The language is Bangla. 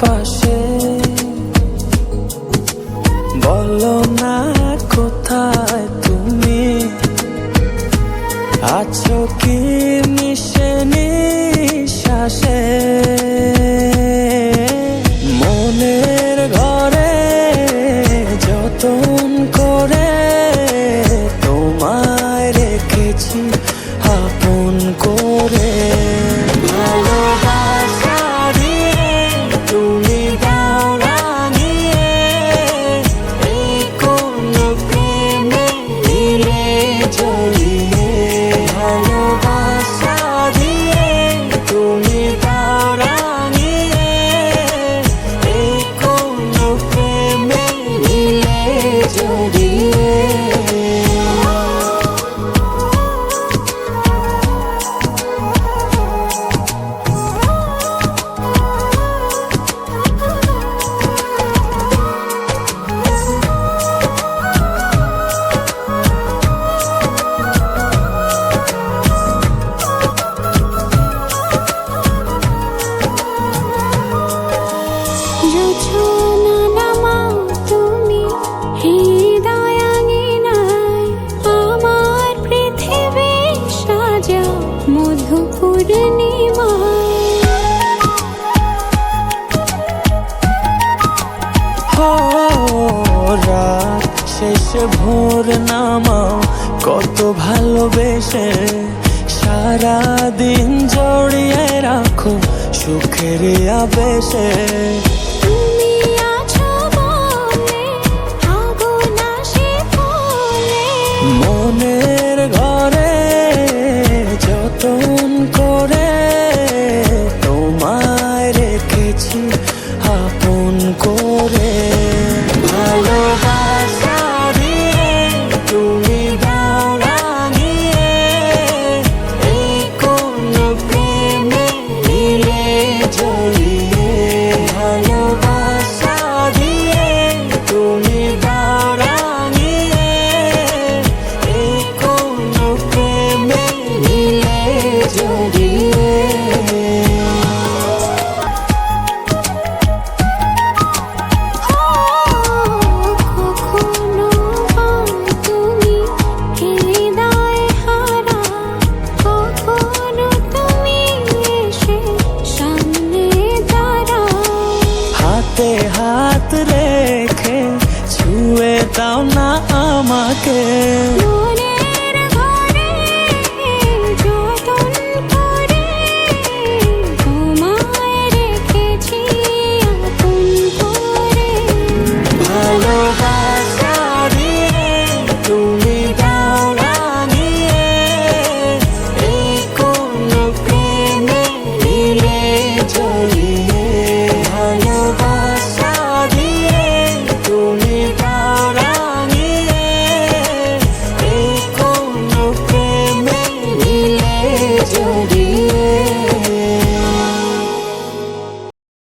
পাশে, বলো না কোথায় তুমি আছো কি মিশে নিঃশ্বাসে। মনের ঘরে যতন করে তোমায় রেখেছি আপন করে। ভালোবাসা দিয়ে তুমি দাও রাঙিয়ে, এই কোন প্রেমে দিলে জড়িয়ে। ভালোবাসা দিয়ে তুমি দাও রাঙিয়ে, এই কোন প্রেমে দিলে জড়িয়ে। রাত শেষে ভোর নামাও কত ভালোবেসে, সারাদিন জড়িয়ে রাখো সুখের আবেশে। মনের ঘরে যতন করে তোমায় রেখেছি আপন করে। ভালোবাসা দিয়ে তুমি দাও রাঙিয়ে, এই কোন প্রেমে দিলে জড়িয়ে। ভালোবাসা দিয়ে তুমি দাও রাঙিয়ে, এই কোন প্রেমে দিলে জড়িয়ে।